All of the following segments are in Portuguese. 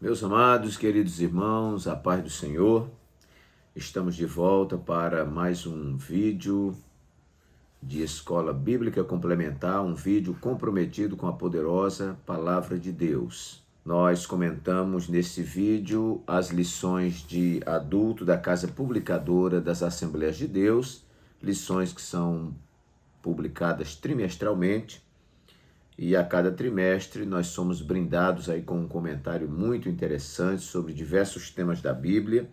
Meus amados, queridos irmãos, a paz do Senhor, estamos de volta para mais um vídeo de Escola Bíblica Complementar, um vídeo comprometido com a poderosa Palavra de Deus. Nós comentamos nesse vídeo as lições de adulto da Casa Publicadora das Assembleias de Deus, lições que são publicadas trimestralmente. E a cada trimestre nós somos brindados aí com um comentário muito interessante sobre diversos temas da Bíblia.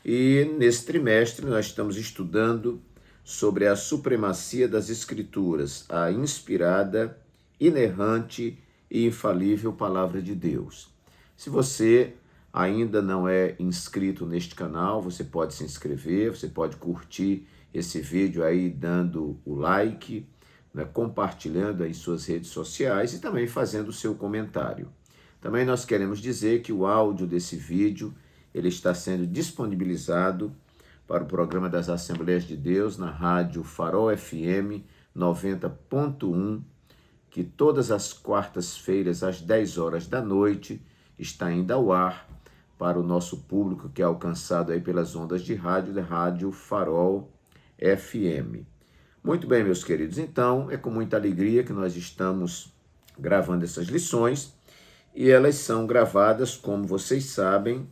E nesse trimestre nós estamos estudando sobre a supremacia das Escrituras, a inspirada, inerrante e infalível Palavra de Deus. Se você ainda não é inscrito neste canal, você pode se inscrever, você pode curtir esse vídeo aí dando o like, compartilhando em suas redes sociais e também fazendo o seu comentário. Também nós queremos dizer que o áudio desse vídeo ele está sendo disponibilizado para o programa das Assembleias de Deus na rádio Farol FM 90.1, que todas as quartas-feiras às 10 horas da noite está indo ao ar para o nosso público que é alcançado aí pelas ondas de rádio da rádio Farol FM. Muito bem, meus queridos, então é com muita alegria que nós estamos gravando essas lições e elas são gravadas, como vocês sabem,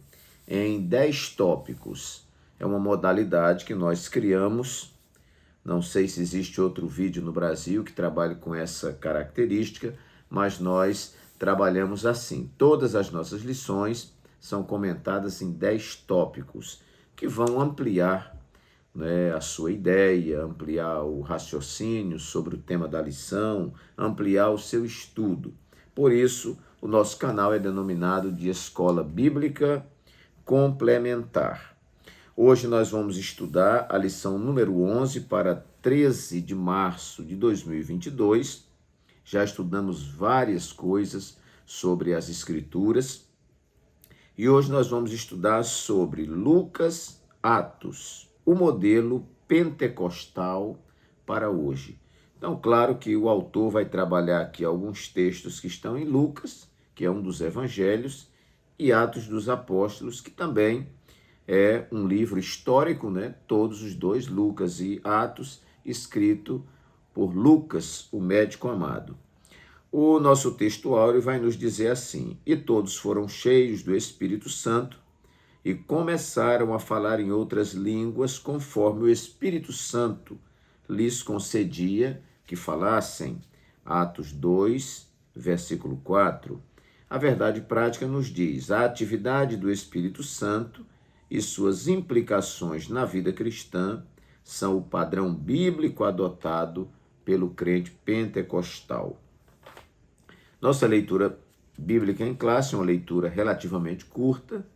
em 10 tópicos. É uma modalidade que nós criamos, não sei se existe outro vídeo no Brasil que trabalhe com essa característica, mas nós trabalhamos assim. Todas as nossas lições são comentadas em 10 tópicos que vão ampliar a sua ideia, ampliar o raciocínio sobre o tema da lição, ampliar o seu estudo. Por isso, o nosso canal é denominado de Escola Bíblica Complementar. Hoje nós vamos estudar a lição número 11 para 13 de março de 2022. Já estudamos várias coisas sobre as Escrituras e hoje nós vamos estudar sobre Lucas, Atos, o modelo pentecostal para hoje. Então, claro que o autor vai trabalhar aqui alguns textos que estão em Lucas, que é um dos evangelhos, e Atos dos Apóstolos, que também é um livro histórico, Todos os dois, Lucas e Atos, escrito por Lucas, o médico amado. O nosso texto áureo vai nos dizer assim: e todos foram cheios do Espírito Santo, e começaram a falar em outras línguas, conforme o Espírito Santo lhes concedia que falassem. Atos 2, versículo 4. A verdade prática nos diz: a atividade do Espírito Santo e suas implicações na vida cristã são o padrão bíblico adotado pelo crente pentecostal. Nossa leitura bíblica em classe é uma leitura relativamente curta,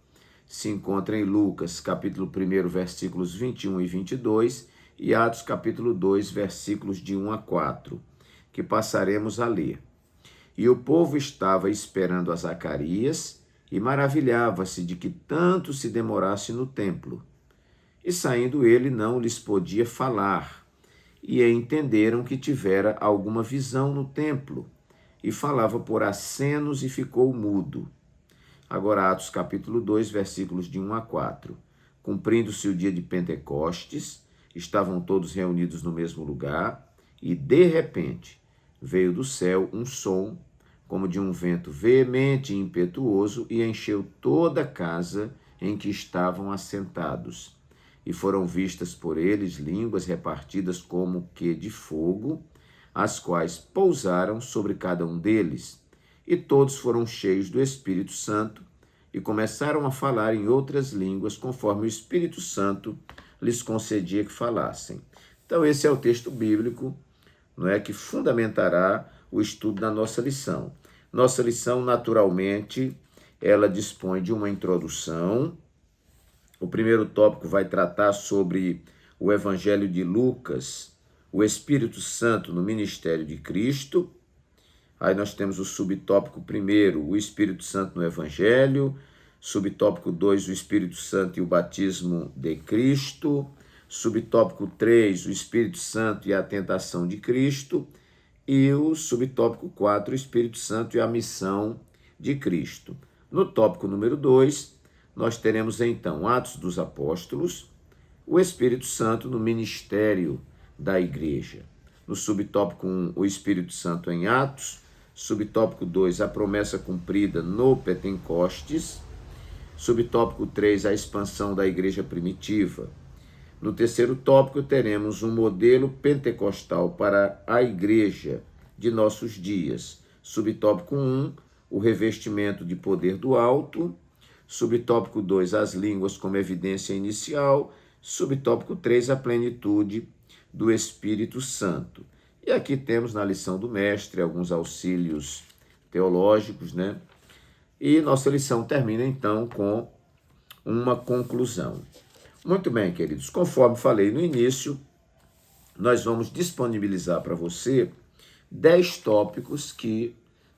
se encontra em Lucas, capítulo 1, versículos 21 e 22, e Atos, capítulo 2, versículos de 1 a 4, que passaremos a ler. E o povo estava esperando a Zacarias e maravilhava-se de que tanto se demorasse no templo. E saindo ele não lhes podia falar, e entenderam que tivera alguma visão no templo, e falava por acenos e ficou mudo. Agora, Atos capítulo 2, versículos de 1 a 4. Cumprindo-se o dia de Pentecostes, estavam todos reunidos no mesmo lugar, e de repente veio do céu um som, como de um vento veemente e impetuoso, e encheu toda a casa em que estavam assentados. E foram vistas por eles línguas repartidas como que de fogo, as quais pousaram sobre cada um deles. E todos foram cheios do Espírito Santo e começaram a falar em outras línguas, conforme o Espírito Santo lhes concedia que falassem. Então, esse é o texto bíblico, que fundamentará o estudo da nossa lição. Nossa lição, naturalmente, ela dispõe de uma introdução. O primeiro tópico vai tratar sobre o Evangelho de Lucas, o Espírito Santo no ministério de Cristo. Aí nós temos o subtópico 1, o Espírito Santo no Evangelho. Subtópico 2, o Espírito Santo e o batismo de Cristo. Subtópico 3, o Espírito Santo e a tentação de Cristo. E o subtópico 4, o Espírito Santo e a missão de Cristo. No tópico número 2, nós teremos então Atos dos Apóstolos, o Espírito Santo no ministério da igreja. No subtópico 1, o Espírito Santo em Atos. Subtópico 2, a promessa cumprida no Pentecostes. Subtópico 3, a expansão da igreja primitiva. No terceiro tópico, teremos um modelo pentecostal para a igreja de nossos dias. Subtópico 1, o revestimento de poder do alto. Subtópico 2, as línguas como evidência inicial. Subtópico 3, a plenitude do Espírito Santo. E aqui temos na lição do mestre alguns auxílios teológicos, né? E nossa lição termina então com uma conclusão. Muito bem, queridos, conforme falei no início, nós vamos disponibilizar para você 10 tópicos que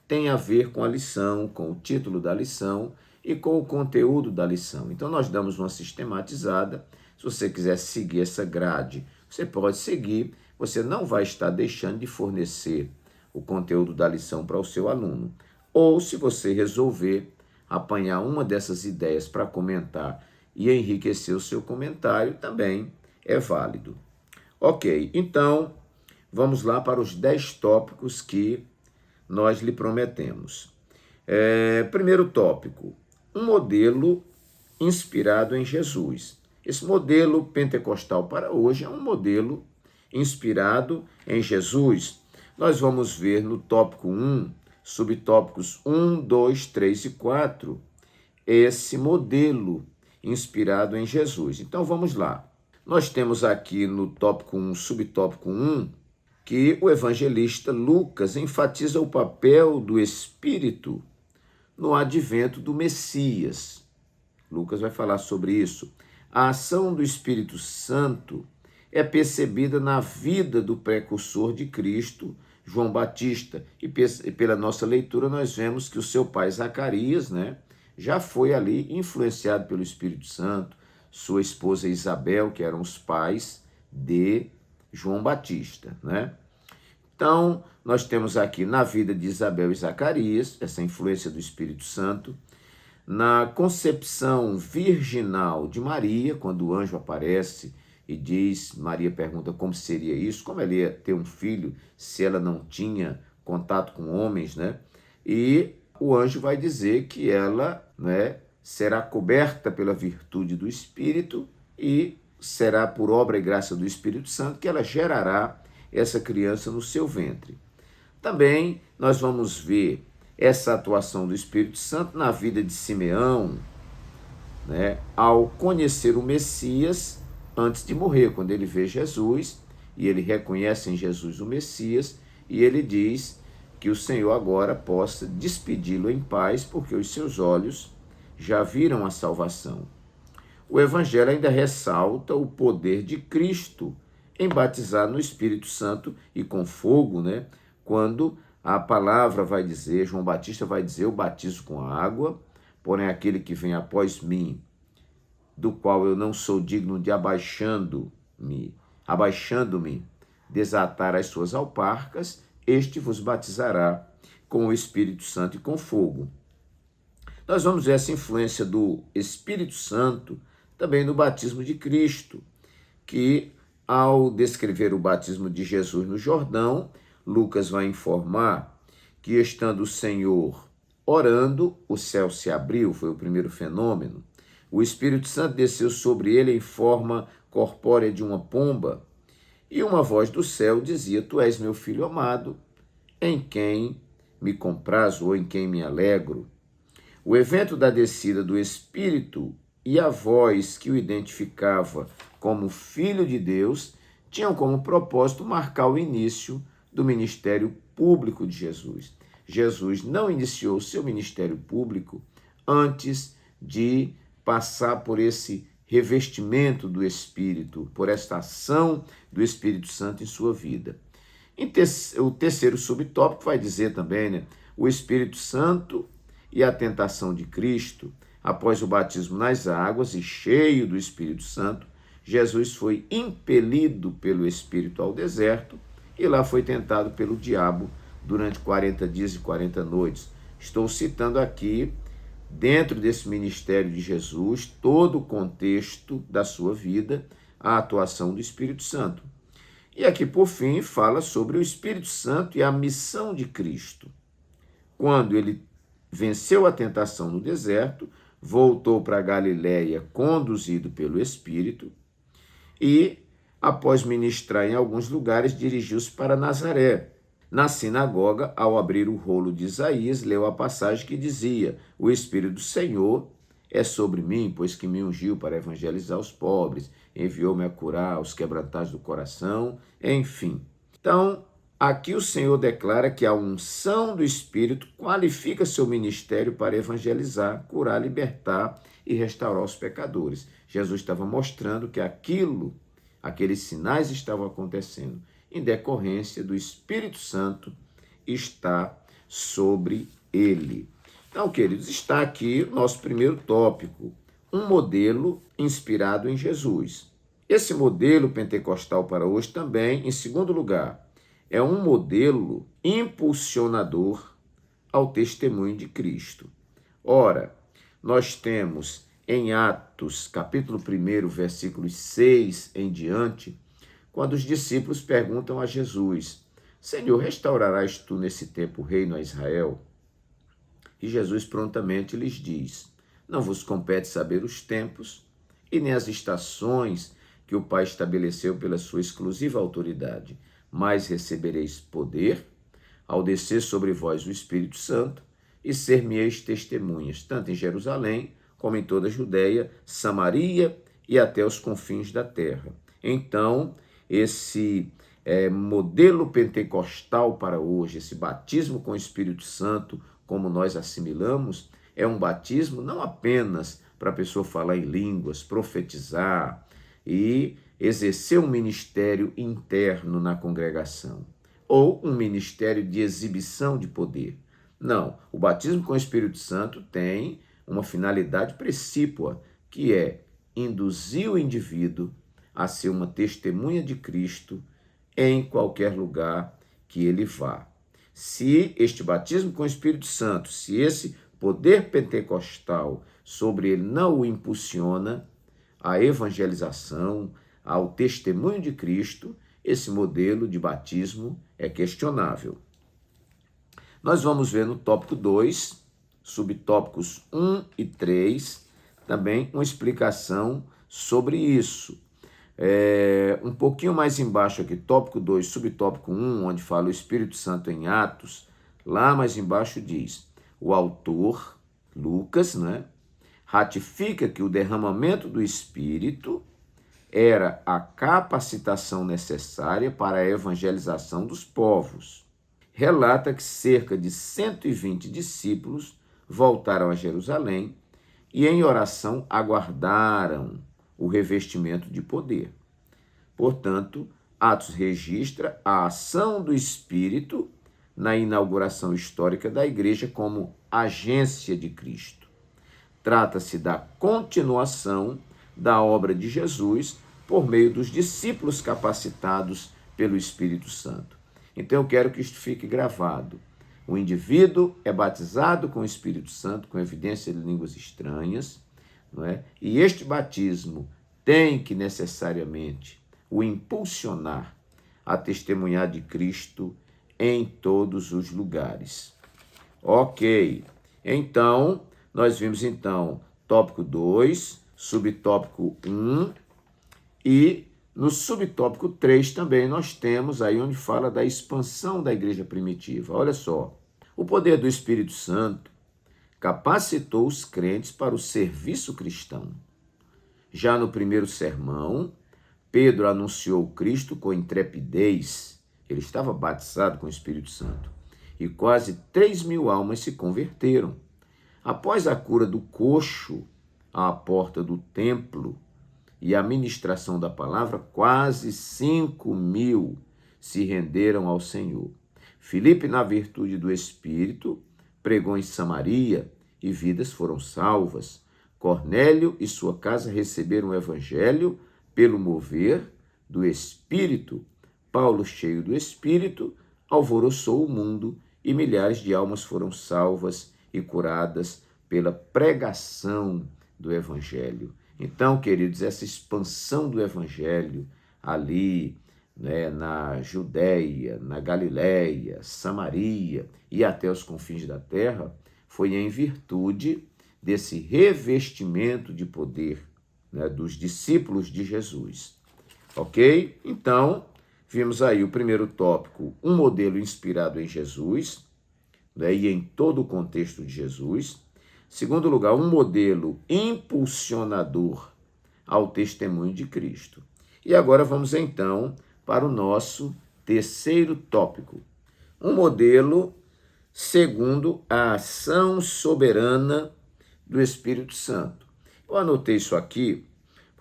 têm a ver com a lição, com o título da lição e com o conteúdo da lição. Então nós damos uma sistematizada. Se você quiser seguir essa grade, você pode seguir. Você não vai estar deixando de fornecer o conteúdo da lição para o seu aluno. Ou se você resolver apanhar uma dessas ideias para comentar e enriquecer o seu comentário, também é válido. Ok, então vamos lá para os 10 tópicos que nós lhe prometemos. Primeiro tópico, um modelo inspirado em Jesus. Esse modelo pentecostal para hoje é um modelo inspirado em Jesus. Nós vamos ver no tópico 1, subtópicos 1, 2, 3 e 4, esse modelo inspirado em Jesus. Então vamos lá. Nós temos aqui no tópico 1, subtópico 1, que o evangelista Lucas enfatiza o papel do Espírito no advento do Messias. Lucas vai falar sobre isso. A ação do Espírito Santo é percebida na vida do precursor de Cristo, João Batista. E pela nossa leitura nós vemos que o seu pai Zacarias, né, já foi ali influenciado pelo Espírito Santo, sua esposa Isabel, que eram os pais de João Batista, né? Então, nós temos aqui na vida de Isabel e Zacarias, essa influência do Espírito Santo, na concepção virginal de Maria, quando o anjo aparece e diz, Maria pergunta como seria isso, como ela ia ter um filho se ela não tinha contato com homens, né? E o anjo vai dizer que ela, né, será coberta pela virtude do Espírito e será por obra e graça do Espírito Santo que ela gerará essa criança no seu ventre. Também nós vamos ver essa atuação do Espírito Santo na vida de Simeão, né, ao conhecer o Messias antes de morrer, quando ele vê Jesus e ele reconhece em Jesus o Messias e ele diz que o Senhor agora possa despedi-lo em paz, porque os seus olhos já viram a salvação. O Evangelho ainda ressalta o poder de Cristo em batizar no Espírito Santo e com fogo, né? Quando a palavra vai dizer, João Batista vai dizer, eu batizo com água, porém aquele que vem após mim, do qual eu não sou digno de abaixando-me, desatar as suas alparcas, este vos batizará com o Espírito Santo e com fogo. Nós vamos ver essa influência do Espírito Santo também no batismo de Cristo, que ao descrever o batismo de Jesus no Jordão, Lucas vai informar que estando o Senhor orando, o céu se abriu, foi o primeiro fenômeno. O Espírito Santo desceu sobre ele em forma corpórea de uma pomba, e uma voz do céu dizia, tu és meu filho amado, em quem me comprazo ou em quem me alegro. O evento da descida do Espírito e a voz que o identificava como Filho de Deus tinham como propósito marcar o início do ministério público de Jesus. Jesus não iniciou seu ministério público antes de passar por esse revestimento do Espírito, por esta ação do Espírito Santo em sua vida. O terceiro subtópico vai dizer também, né, o Espírito Santo e a tentação de Cristo. Após o batismo nas águas e cheio do Espírito Santo, Jesus foi impelido pelo Espírito ao deserto e lá foi tentado pelo diabo durante 40 dias e 40 noites. Estou citando aqui dentro desse ministério de Jesus, todo o contexto da sua vida, a atuação do Espírito Santo. E aqui, por fim, fala sobre o Espírito Santo e a missão de Cristo. Quando ele venceu a tentação no deserto, voltou para Galiléia conduzido pelo Espírito e, após ministrar em alguns lugares, dirigiu-se para Nazaré. Na sinagoga, ao abrir o rolo de Isaías, leu a passagem que dizia: o Espírito do Senhor é sobre mim, pois que me ungiu para evangelizar os pobres, enviou-me a curar os quebrantados do coração, enfim. Então, aqui o Senhor declara que a unção do Espírito qualifica seu ministério para evangelizar, curar, libertar e restaurar os pecadores. Jesus estava mostrando que aqueles sinais estavam acontecendo em decorrência do Espírito Santo estar sobre ele. Então, queridos, está aqui o nosso primeiro tópico, um modelo inspirado em Jesus. Esse modelo pentecostal para hoje também, em segundo lugar, é um modelo impulsionador ao testemunho de Cristo. Ora, nós temos em Atos, capítulo 1, versículos 6 em diante, quando os discípulos perguntam a Jesus: Senhor, restaurarás tu nesse tempo o reino a Israel? E Jesus prontamente lhes diz: não vos compete saber os tempos e nem as estações que o Pai estabeleceu pela sua exclusiva autoridade, mas recebereis poder ao descer sobre vós o Espírito Santo e ser-me-eis testemunhas, tanto em Jerusalém como em toda a Judéia, Samaria e até os confins da terra. Então, esse modelo pentecostal para hoje, esse batismo com o Espírito Santo, como nós assimilamos, é um batismo não apenas para a pessoa falar em línguas, profetizar e exercer um ministério interno na congregação, ou um ministério de exibição de poder. Não, o batismo com o Espírito Santo tem uma finalidade precípua, que é induzir o indivíduo a ser uma testemunha de Cristo em qualquer lugar que ele vá. Se este batismo com o Espírito Santo, se esse poder pentecostal sobre ele não o impulsiona à evangelização, ao testemunho de Cristo, esse modelo de batismo é questionável. Nós vamos ver no tópico 2, subtópicos 1 e 3, também uma explicação sobre isso. Um pouquinho mais embaixo aqui, tópico 2, subtópico 1, onde fala o Espírito Santo em Atos, lá mais embaixo diz: o autor, Lucas, ratifica que o derramamento do Espírito era a capacitação necessária para a evangelização dos povos. Relata que cerca de 120 discípulos voltaram a Jerusalém e em oração aguardaram o revestimento de poder. Portanto, Atos registra a ação do Espírito na inauguração histórica da igreja como agência de Cristo. Trata-se da continuação da obra de Jesus por meio dos discípulos capacitados pelo Espírito Santo. Então eu quero que isto fique gravado. O indivíduo é batizado com o Espírito Santo, com evidência de línguas estranhas, e este batismo tem que necessariamente o impulsionar a testemunhar de Cristo em todos os lugares. Ok, então, nós vimos tópico 2, subtópico 1 e no subtópico 3 também nós temos aí onde fala da expansão da igreja primitiva. Olha só, o poder do Espírito Santo capacitou os crentes para o serviço cristão. Já no primeiro sermão, Pedro anunciou Cristo com intrepidez. Ele estava batizado com o Espírito Santo. E quase 3.000 almas se converteram. Após a cura do coxo à porta do templo e a ministração da palavra, quase 5.000 se renderam ao Senhor. Filipe, na virtude do Espírito, pregou em Samaria e vidas foram salvas. Cornélio e sua casa receberam o evangelho pelo mover do Espírito. Paulo, cheio do Espírito, alvoroçou o mundo e milhares de almas foram salvas e curadas pela pregação do Evangelho. Então, queridos, essa expansão do Evangelho ali, né, na Judéia, na Galiléia, Samaria e até os confins da terra, foi em virtude desse revestimento de poder, né, dos discípulos de Jesus. Ok? Então, vimos aí o primeiro tópico, um modelo inspirado em Jesus, né, e em todo o contexto de Jesus. Segundo lugar, um modelo impulsionador ao testemunho de Cristo. E agora vamos então para o nosso terceiro tópico. Um modelo segundo a ação soberana do Espírito Santo. Eu anotei isso aqui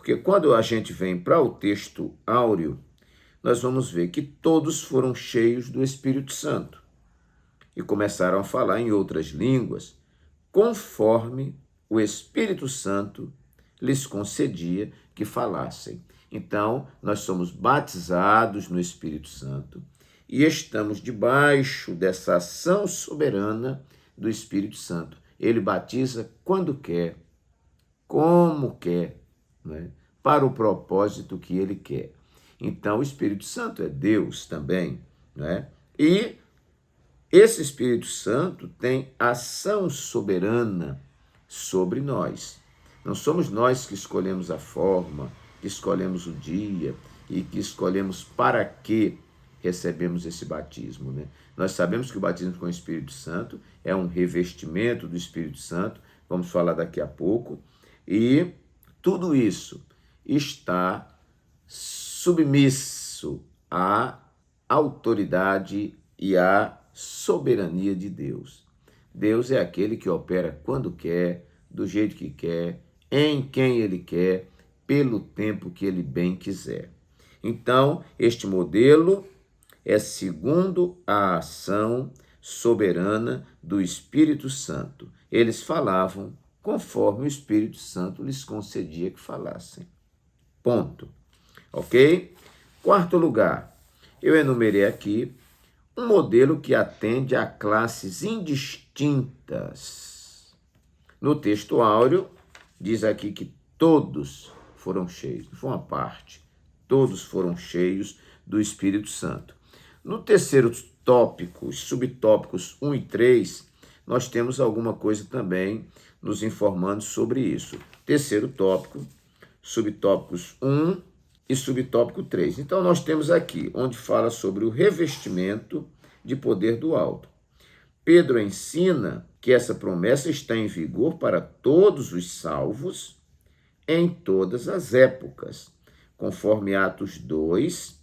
porque quando a gente vem para o texto áureo, nós vamos ver que todos foram cheios do Espírito Santo e começaram a falar em outras línguas, conforme o Espírito Santo lhes concedia que falassem. Então, nós somos batizados no Espírito Santo e estamos debaixo dessa ação soberana do Espírito Santo. Ele batiza quando quer, como quer, né? Para o propósito que ele quer. Então, o Espírito Santo é Deus também, né? E esse Espírito Santo tem ação soberana sobre nós. Não somos nós que escolhemos a forma, que escolhemos o dia e que escolhemos para que recebemos esse batismo, né? Nós sabemos que o batismo com o Espírito Santo é um revestimento do Espírito Santo, vamos falar daqui a pouco, e tudo isso está submisso à autoridade e à soberania de Deus. Deus é aquele que opera quando quer, do jeito que quer, em quem ele quer, pelo tempo que ele bem quiser. Então, este modelo é segundo a ação soberana do Espírito Santo. Eles falavam conforme o Espírito Santo lhes concedia que falassem. Ponto. Ok? Quarto lugar, eu enumerei aqui um modelo que atende a classes indistintas. No texto áureo, diz aqui que todos foram cheios, não foi uma parte, todos foram cheios do Espírito Santo. No terceiro tópico, subtópicos 1 e 3, nós temos alguma coisa também nos informando sobre isso. Terceiro tópico, subtópicos 1 e subtópico 3. Então, nós temos aqui, onde fala sobre o revestimento de poder do alto. Pedro ensina que essa promessa está em vigor para todos os salvos em todas as épocas, conforme Atos 2,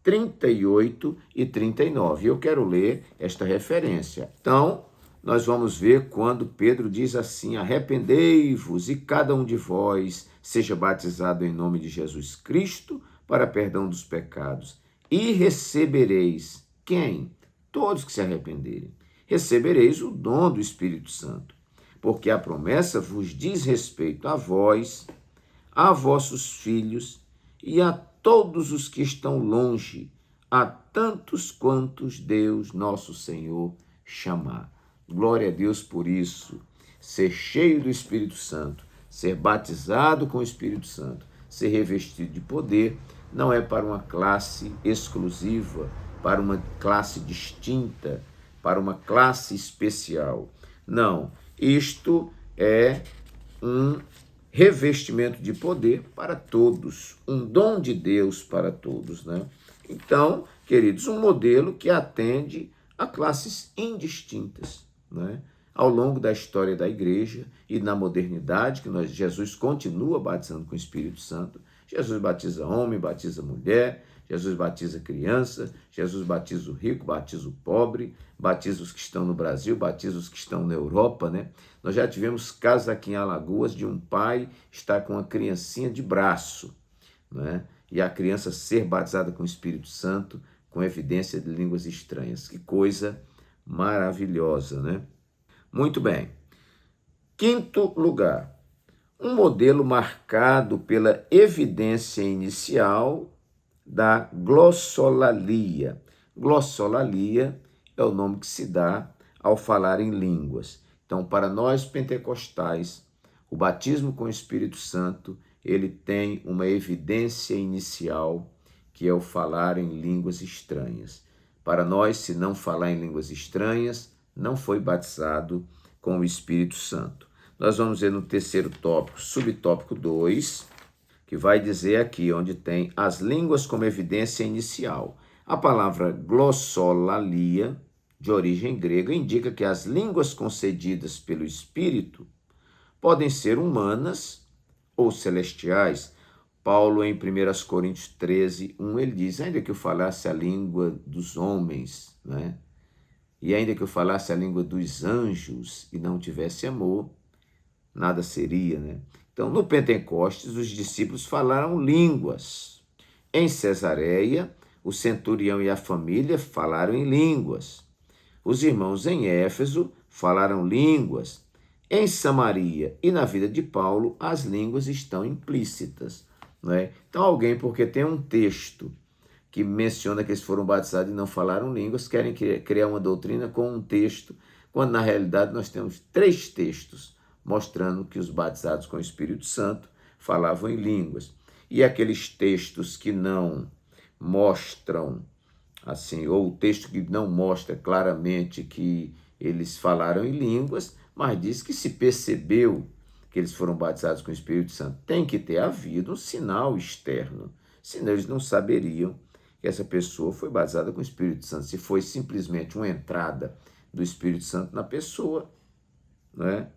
38 e 39. Eu quero ler esta referência. Então, nós vamos ver quando Pedro diz assim: arrependei-vos e cada um de vós seja batizado em nome de Jesus Cristo para perdão dos pecados e recebereis, quem? Todos que se arrependerem. Recebereis o dom do Espírito Santo, porque a promessa vos diz respeito a vós, a vossos filhos e a todos os que estão longe, a tantos quantos Deus, nosso Senhor, chamar. Glória a Deus por isso. Ser cheio do Espírito Santo, ser batizado com o Espírito Santo, ser revestido de poder, não é para uma classe exclusiva, para uma classe distinta, para uma classe especial. Não, isto é um revestimento de poder para todos, um dom de Deus para todos, né? Então, queridos, um modelo que atende a classes indistintas, né? Ao longo da história da igreja e na modernidade, que Jesus continua batizando com o Espírito Santo. Jesus batiza homem, batiza mulher, Jesus batiza criança, Jesus batiza o rico, batiza o pobre, batiza os que estão no Brasil, batiza os que estão na Europa, né? Nós já tivemos casos aqui em Alagoas de um pai estar com uma criancinha de braço, né? E a criança ser batizada com o Espírito Santo, com evidência de línguas estranhas. Que coisa maravilhosa, né? Muito bem. Quinto lugar, um modelo marcado pela evidência inicial da glossolalia. Glossolalia é o nome que se dá ao falar em línguas. Então, para nós pentecostais, o batismo com o Espírito Santo, ele tem uma evidência inicial, que é o falar em línguas estranhas. Para nós, se não falar em línguas estranhas, não foi batizado com o Espírito Santo. Nós vamos ver no terceiro tópico, subtópico 2, que vai dizer aqui, onde tem as línguas como evidência inicial. A palavra glossolalia, de origem grega, indica que as línguas concedidas pelo Espírito podem ser humanas ou celestiais. Paulo, em 1 Coríntios 13, 1, ele diz, ainda que eu falasse a língua dos homens, né? E ainda que eu falasse a língua dos anjos e não tivesse amor, nada seria, né? Então, no Pentecostes, os discípulos falaram línguas. Em Cesareia, o centurião e a família falaram em línguas. Os irmãos em Éfeso falaram línguas. Em Samaria e na vida de Paulo, as línguas estão implícitas, não é? Então, alguém, porque tem um texto que menciona que eles foram batizados e não falaram línguas, querem criar uma doutrina com um texto, quando na realidade nós temos 3 textos mostrando que os batizados com o Espírito Santo falavam em línguas. E aqueles textos que não mostram, assim, ou o texto que não mostra claramente que eles falaram em línguas, mas diz que se percebeu que eles foram batizados com o Espírito Santo, tem que ter havido um sinal externo, senão eles não saberiam que essa pessoa foi batizada com o Espírito Santo. Se foi simplesmente uma entrada do Espírito Santo na pessoa, não é?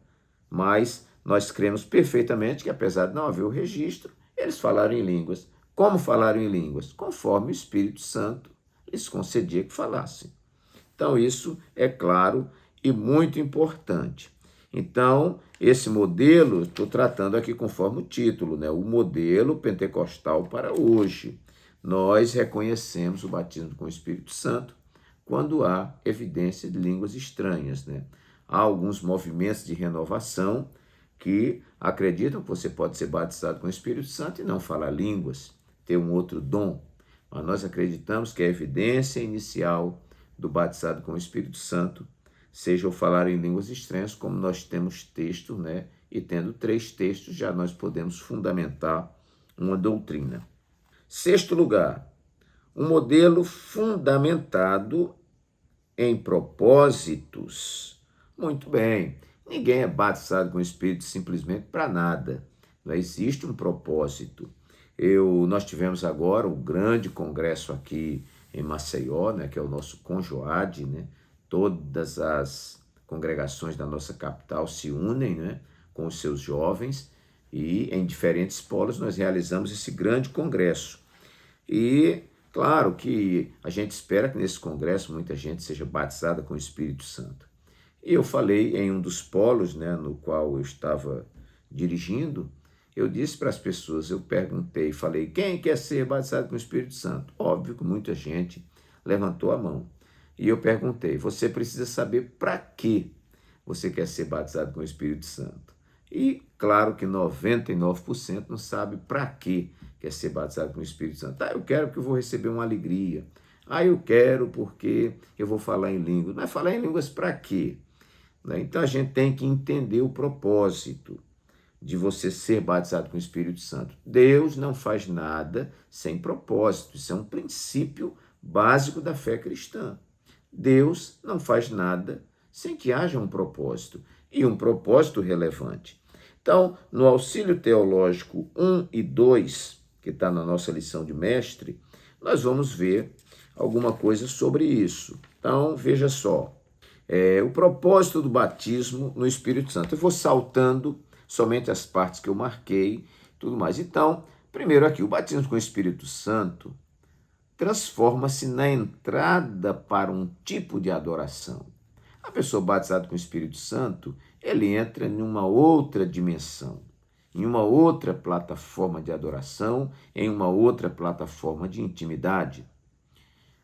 Mas nós cremos perfeitamente que, apesar de não haver o registro, eles falaram em línguas. Como falaram em línguas? Conforme o Espírito Santo lhes concedia que falassem. Então, isso é claro e muito importante. Então, esse modelo, estou tratando aqui conforme o título, né? O modelo pentecostal para hoje. Nós reconhecemos o batismo com o Espírito Santo quando há evidência de línguas estranhas, né? Há alguns movimentos de renovação que acreditam que você pode ser batizado com o Espírito Santo e não falar línguas, ter um outro dom. Mas nós acreditamos que a evidência inicial do batizado com o Espírito Santo seja o falar em línguas estranhas, como nós temos texto, né? E tendo 3 textos, já nós podemos fundamentar uma doutrina. Sexto lugar, um modelo fundamentado em propósitos. Muito bem, ninguém é batizado com o Espírito simplesmente para nada. Não existe um propósito. Nós tivemos agora um grande congresso aqui em Maceió, né, que é o nosso Conjoad, né? Todas as congregações da nossa capital se unem, né, com os seus jovens e em diferentes polos nós realizamos esse grande congresso. E claro que a gente espera que nesse congresso muita gente seja batizada com o Espírito Santo. E eu falei em um dos polos, né, no qual eu estava dirigindo, eu disse para as pessoas, eu perguntei, falei, quem quer ser batizado com o Espírito Santo? Óbvio que muita gente levantou a mão. E eu perguntei, você precisa saber para que você quer ser batizado com o Espírito Santo? E claro que 99% não sabe para que quer ser batizado com o Espírito Santo. Eu quero porque eu vou receber uma alegria. Eu quero porque eu vou falar em línguas. Mas falar em línguas para quê? Então a gente tem que entender o propósito de você ser batizado com o Espírito Santo. Deus não faz nada sem propósito. Isso é um princípio básico da fé cristã. Deus não faz nada sem que haja um propósito, e um propósito relevante. Então, no auxílio teológico 1 e 2, que está na nossa lição de mestre, nós vamos ver alguma coisa sobre isso. Então, veja só, o propósito do batismo no Espírito Santo. Eu vou saltando somente as partes que eu marquei, tudo mais. Então, primeiro aqui, o batismo com o Espírito Santo transforma-se na entrada para um tipo de adoração. A pessoa batizada com o Espírito Santo, ele entra em uma outra dimensão, em uma outra plataforma de adoração, em uma outra plataforma de intimidade.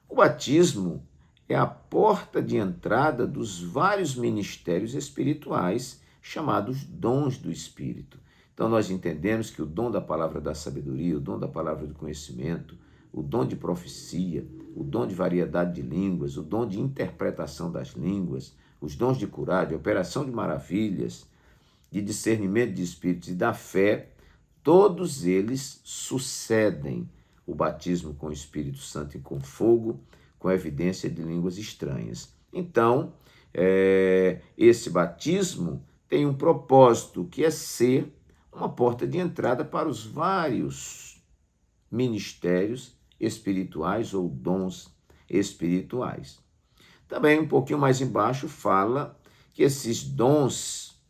O batismo é a porta de entrada dos vários ministérios espirituais chamados dons do Espírito. Então nós entendemos que o dom da palavra da sabedoria, o dom da palavra do conhecimento, o dom de profecia, o dom de variedade de línguas, o dom de interpretação das línguas, os dons de curar, de operação de maravilhas, de discernimento de espíritos e da fé, todos eles sucedem o batismo com o Espírito Santo e com fogo, com evidência de línguas estranhas. Então, esse batismo tem um propósito, que é ser uma porta de entrada para os vários ministérios espirituais ou dons espirituais. Também, um pouquinho mais embaixo, fala que esses dons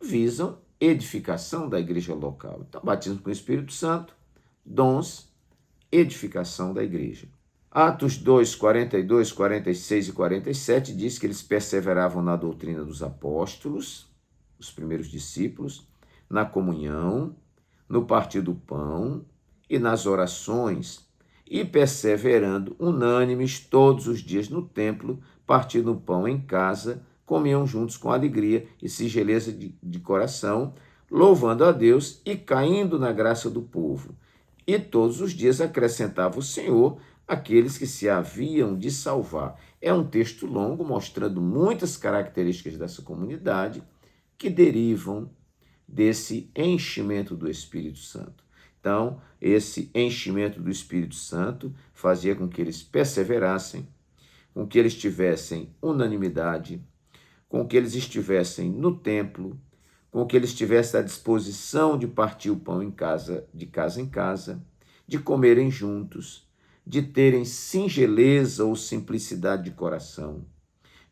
visam edificação da igreja local. Então, batismo com o Espírito Santo, dons, edificação da igreja. Atos 2, 42, 46 e 47 diz que eles perseveravam na doutrina dos apóstolos, os primeiros discípulos, na comunhão, no partir do pão e nas orações, e perseverando unânimes todos os dias no templo, partindo o pão em casa, comiam juntos com alegria e singeleza de coração, louvando a Deus e caindo na graça do povo. E todos os dias acrescentava o Senhor aqueles que se haviam de salvar. É um texto longo, mostrando muitas características dessa comunidade que derivam desse enchimento do Espírito Santo. Então, esse enchimento do Espírito Santo fazia com que eles perseverassem, com que eles tivessem unanimidade, com que eles estivessem no templo, com que eles tivessem a disposição de partir o pão em casa em casa, de comerem juntos, de terem singeleza ou simplicidade de coração,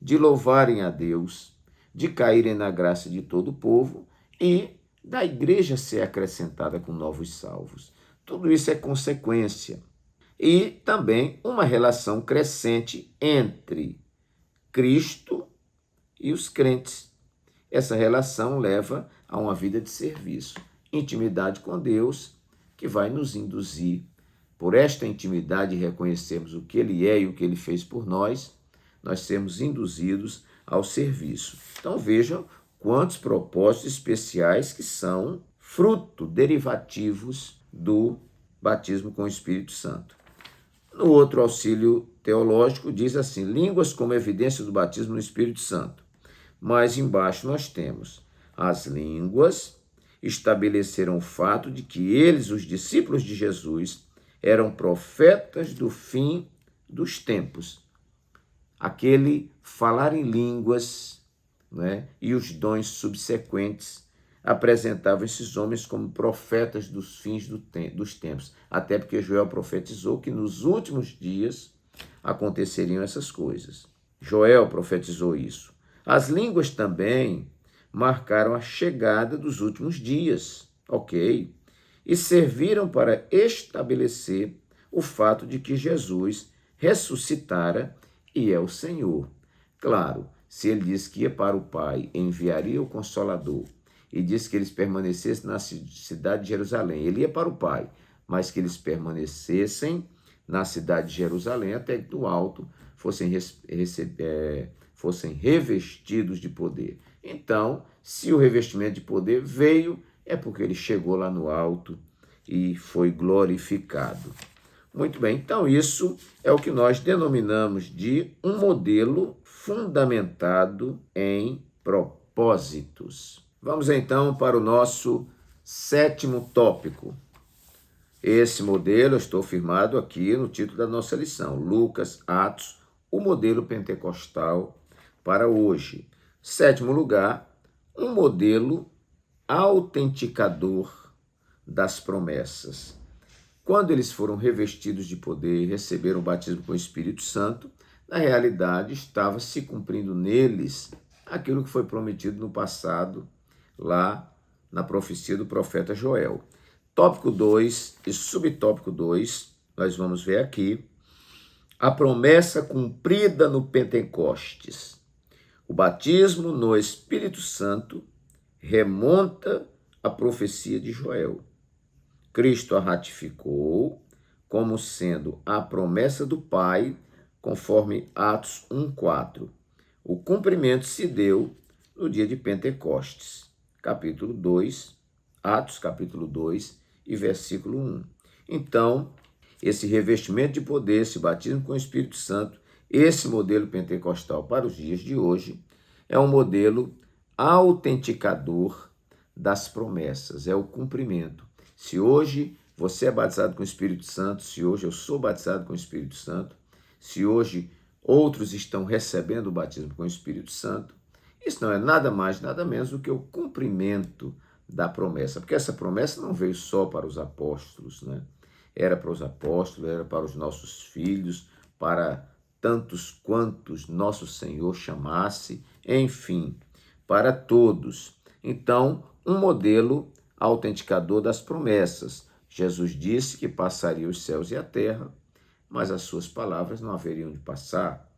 de louvarem a Deus, de caírem na graça de todo o povo e da igreja ser acrescentada com novos salvos. Tudo isso é consequência. E também uma relação crescente entre Cristo e os crentes. Essa relação leva a uma vida de serviço, intimidade com Deus, que vai nos induzir, por esta intimidade, reconhecermos o que Ele é e o que Ele fez por nós sermos induzidos ao serviço. Então vejam quantos propósitos especiais que são fruto, derivativos do batismo com o Espírito Santo. No outro auxílio teológico diz assim, línguas como evidência do batismo no Espírito Santo. Mais embaixo nós temos, as línguas estabeleceram o fato de que eles, os discípulos de Jesus, eram profetas do fim dos tempos. Aquele falar em línguas, né, e os dons subsequentes apresentavam esses homens como profetas dos fins dos tempos, até porque Joel profetizou que nos últimos dias aconteceriam essas coisas. Joel profetizou isso. As línguas também marcaram a chegada dos últimos dias, ok? E serviram para estabelecer o fato de que Jesus ressuscitara e é o Senhor. Claro, se ele disse que ia para o Pai, enviaria o Consolador, e disse que eles permanecessem na cidade de Jerusalém, ele ia para o Pai, mas que eles permanecessem na cidade de Jerusalém até que do alto fossem revestidos de poder. Então, se o revestimento de poder veio, é porque ele chegou lá no alto e foi glorificado. Muito bem, então isso é o que nós denominamos de um modelo fundamentado em propósitos. Vamos então para o nosso 7º tópico. Esse modelo eu estou firmado aqui no título da nossa lição, Lucas, Atos, o modelo pentecostal para hoje. 7º lugar, um modelo autenticador das promessas. Quando eles foram revestidos de poder e receberam o batismo com o Espírito Santo, na realidade estava se cumprindo neles aquilo que foi prometido no passado, lá na profecia do profeta Joel. Tópico 2 e subtópico 2, nós vamos ver aqui, a promessa cumprida no Pentecostes. O batismo no Espírito Santo remonta à profecia de Joel. Cristo a ratificou como sendo a promessa do Pai, conforme Atos 1:4. O cumprimento se deu no dia de Pentecostes, capítulo 2, Atos capítulo 2 e versículo 1. Então, esse revestimento de poder, esse batismo com o Espírito Santo, esse modelo pentecostal para os dias de hoje, é um modelo autenticador das promessas, é o cumprimento. Se hoje você é batizado com o Espírito Santo, se hoje eu sou batizado com o Espírito Santo, se hoje outros estão recebendo o batismo com o Espírito Santo, isso não é nada mais, nada menos do que o cumprimento da promessa, porque essa promessa não veio só para os apóstolos, né? Era para os apóstolos, era para os nossos filhos, para tantos quantos nosso Senhor chamasse, enfim, para todos. Então, um modelo autenticador das promessas. Jesus disse que passaria os céus e a terra, mas as suas palavras não haveriam de passar.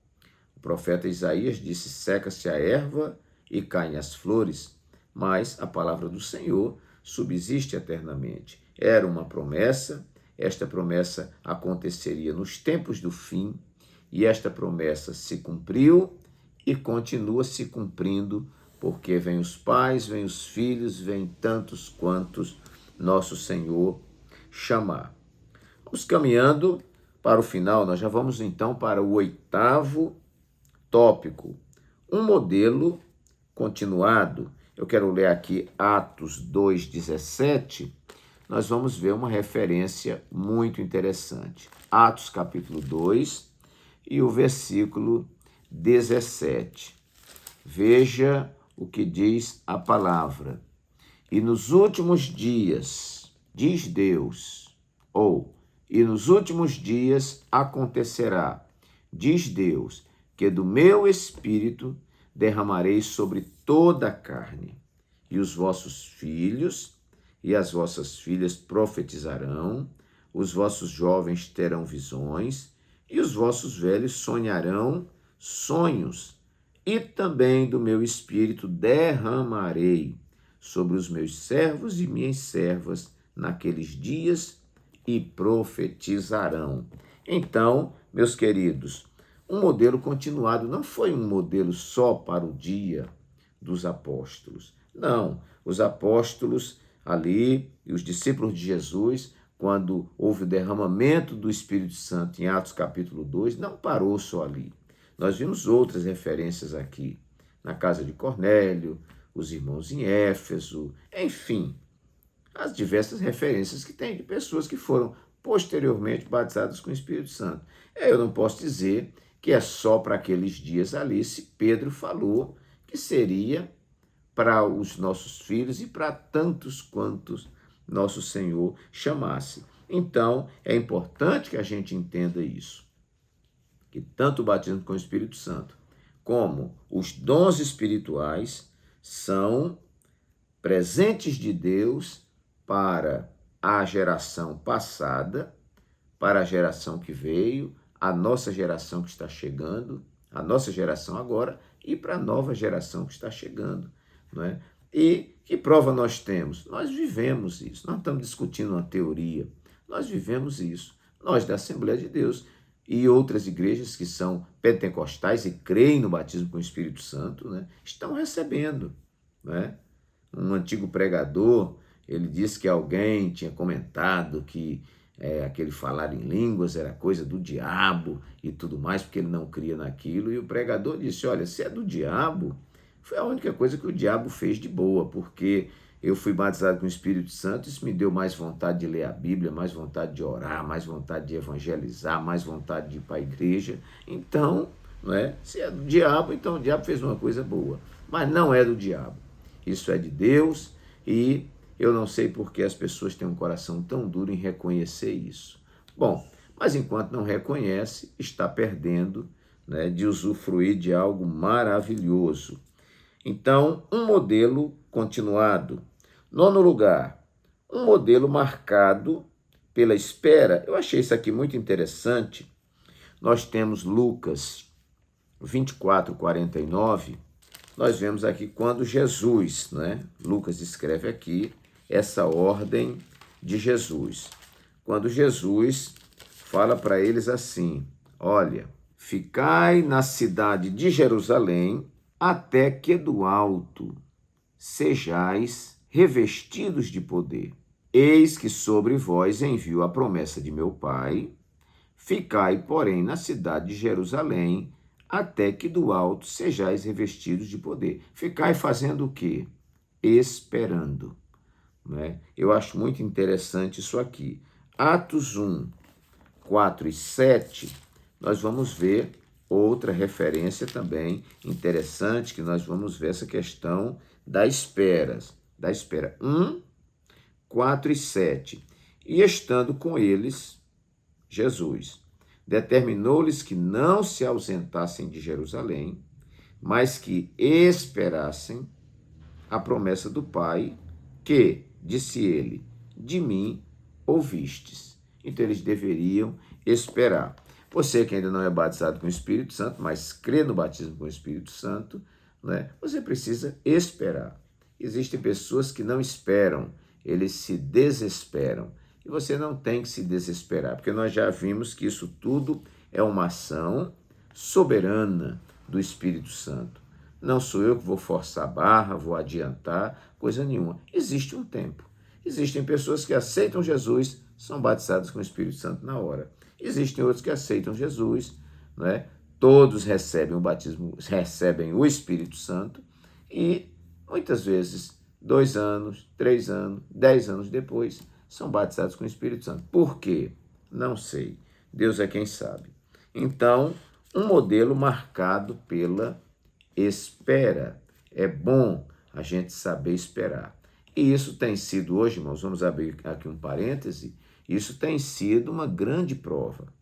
O profeta Isaías disse: seca-se a erva e caem as flores, mas a palavra do Senhor subsiste eternamente. Era uma promessa, esta promessa aconteceria nos tempos do fim, e esta promessa se cumpriu e continua se cumprindo, porque vem os pais, vem os filhos, vem tantos quantos nosso Senhor chamar. Vamos caminhando para o final, nós já vamos então para o 8º tópico, um modelo continuado. Eu quero ler aqui Atos 2,17, nós vamos ver uma referência muito interessante. Atos capítulo 2 e o versículo 17. Veja o que diz a palavra. E nos últimos dias, diz Deus, e nos últimos dias acontecerá, diz Deus, que do meu espírito derramarei sobre toda a carne, e os vossos filhos e as vossas filhas profetizarão, os vossos jovens terão visões, e os vossos velhos sonharão sonhos, e também do meu espírito derramarei sobre os meus servos e minhas servas naqueles dias, e profetizarão. Então, meus queridos, um modelo continuado não foi um modelo só para o dia dos apóstolos. Não, os apóstolos ali e os discípulos de Jesus, quando houve o derramamento do Espírito Santo em Atos capítulo 2, não parou só ali. Nós vimos outras referências aqui, na casa de Cornélio, os irmãos em Éfeso, enfim, as diversas referências que tem de pessoas que foram posteriormente batizadas com o Espírito Santo. Eu não posso dizer que é só para aqueles dias ali, se Pedro falou que seria para os nossos filhos e para tantos quantos nosso Senhor chamasse. Então, é importante que a gente entenda isso, que tanto o batismo com o Espírito Santo como os dons espirituais são presentes de Deus para a geração passada, para a geração que veio, a nossa geração que está chegando, a nossa geração agora e para a nova geração que está chegando, não é? E que prova nós temos? Nós vivemos isso, nós estamos discutindo uma teoria, nós vivemos isso. Nós da Assembleia de Deus e outras igrejas que são pentecostais e creem no batismo com o Espírito Santo, né, estão recebendo, né? Um antigo pregador, ele disse que alguém tinha comentado que aquele falar em línguas era coisa do diabo e tudo mais, porque ele não cria naquilo. E o pregador disse: olha, se é do diabo, foi a única coisa que o diabo fez de boa, porque eu fui batizado com o Espírito Santo, isso me deu mais vontade de ler a Bíblia, mais vontade de orar, mais vontade de evangelizar, mais vontade de ir para a igreja. Então, não é? Se é do diabo, então o diabo fez uma coisa boa. Mas não é do diabo. Isso é de Deus e eu não sei por que as pessoas têm um coração tão duro em reconhecer isso. Bom, mas enquanto não reconhece, está perdendo, né, de usufruir de algo maravilhoso. Então, um modelo continuado. 9º lugar, um modelo marcado pela espera. Eu achei isso aqui muito interessante. Nós temos Lucas 24:49. Nós vemos aqui quando Jesus, né? Lucas escreve aqui essa ordem de Jesus. Quando Jesus fala para eles assim: olha, ficai na cidade de Jerusalém até que do alto sejais revestidos de poder. Eis que sobre vós envio a promessa de meu Pai. Ficai, porém, na cidade de Jerusalém até que do alto sejais revestidos de poder. Ficai fazendo o quê? Esperando. Né? Eu acho muito interessante isso aqui. Atos 1, 4 e 7, nós vamos ver outra referência também interessante, que nós vamos ver essa questão da espera. 1, 4 e 7. E estando com eles, Jesus determinou-lhes que não se ausentassem de Jerusalém, mas que esperassem a promessa do Pai, que, disse ele, de mim ouvistes. Então eles deveriam esperar. Você que ainda não é batizado com o Espírito Santo, mas crê no batismo com o Espírito Santo, né, você precisa esperar. Existem pessoas que não esperam, eles se desesperam. E você não tem que se desesperar, porque nós já vimos que isso tudo é uma ação soberana do Espírito Santo. Não sou eu que vou forçar a barra, vou adiantar, coisa nenhuma. Existe um tempo. Existem pessoas que aceitam Jesus, são batizadas com o Espírito Santo na hora. Existem outros que aceitam Jesus, né? Todos recebem o batismo, recebem o Espírito Santo e muitas vezes 2 anos, 3 anos, 10 anos depois são batizados com o Espírito Santo. Por quê? Não sei. Deus é quem sabe. Então, um modelo marcado pela espera. É bom a gente saber esperar. E isso tem sido hoje, irmãos, vamos abrir aqui um parêntese, isso tem sido uma grande prova.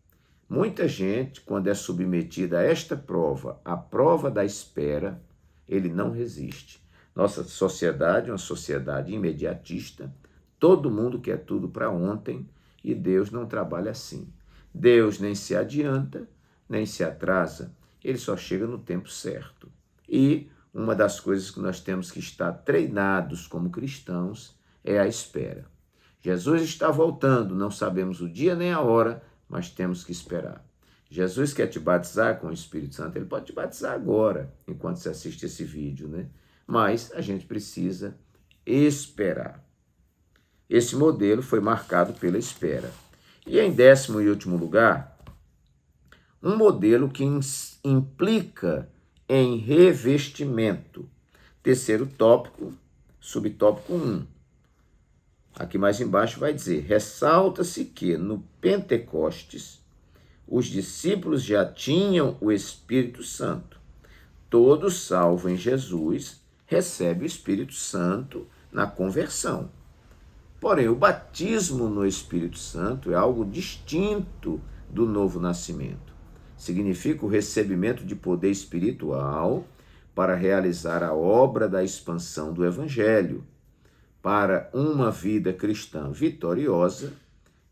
Muita gente, quando é submetida a esta prova, a prova da espera, ele não resiste. Nossa sociedade é uma sociedade imediatista, todo mundo quer tudo para ontem e Deus não trabalha assim. Deus nem se adianta, nem se atrasa, ele só chega no tempo certo. E uma das coisas que nós temos que estar treinados como cristãos é a espera. Jesus está voltando, não sabemos o dia nem a hora, mas temos que esperar. Jesus quer te batizar com o Espírito Santo, ele pode te batizar agora, enquanto você assiste esse vídeo, né? Mas a gente precisa esperar. Esse modelo foi marcado pela espera. E em 10º e último lugar, um modelo que implica em revestimento. Terceiro tópico, subtópico 1. Aqui mais embaixo vai dizer, ressalta-se que no Pentecostes, os discípulos já tinham o Espírito Santo. Todo salvo em Jesus recebe o Espírito Santo na conversão. Porém, o batismo no Espírito Santo é algo distinto do novo nascimento. Significa o recebimento de poder espiritual para realizar a obra da expansão do Evangelho, para uma vida cristã vitoriosa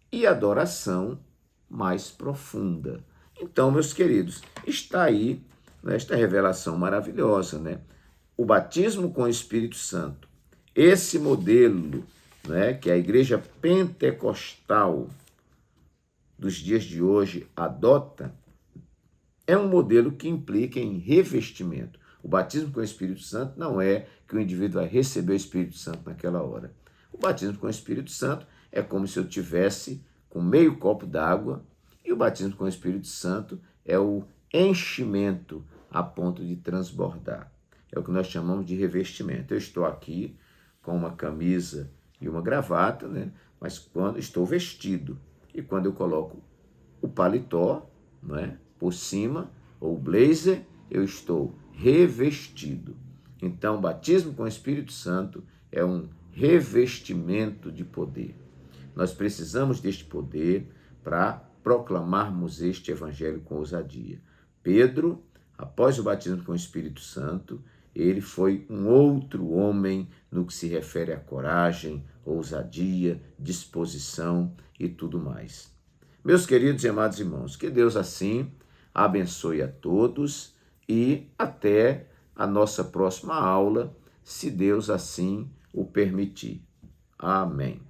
e adoração mais profunda. Então, meus queridos, está aí esta revelação maravilhosa, né? O batismo com o Espírito Santo, esse modelo, né, que a igreja pentecostal dos dias de hoje adota, é um modelo que implica em revestimento. O batismo com o Espírito Santo não é que o indivíduo vai receber o Espírito Santo naquela hora. O batismo com o Espírito Santo é como se eu tivesse com meio copo d'água, e o batismo com o Espírito Santo é o enchimento a ponto de transbordar. É o que nós chamamos de revestimento. Eu estou aqui com uma camisa e uma gravata, né? Mas quando estou vestido, e quando eu coloco o paletó, né, por cima, ou o blazer, eu estou revestido. Então, o batismo com o Espírito Santo é um revestimento de poder. Nós precisamos deste poder para proclamarmos este evangelho com ousadia. Pedro, após o batismo com o Espírito Santo, ele foi um outro homem no que se refere a coragem, ousadia, disposição e tudo mais. Meus queridos e amados irmãos, que Deus assim abençoe a todos e até a nossa próxima aula, se Deus assim o permitir. Amém.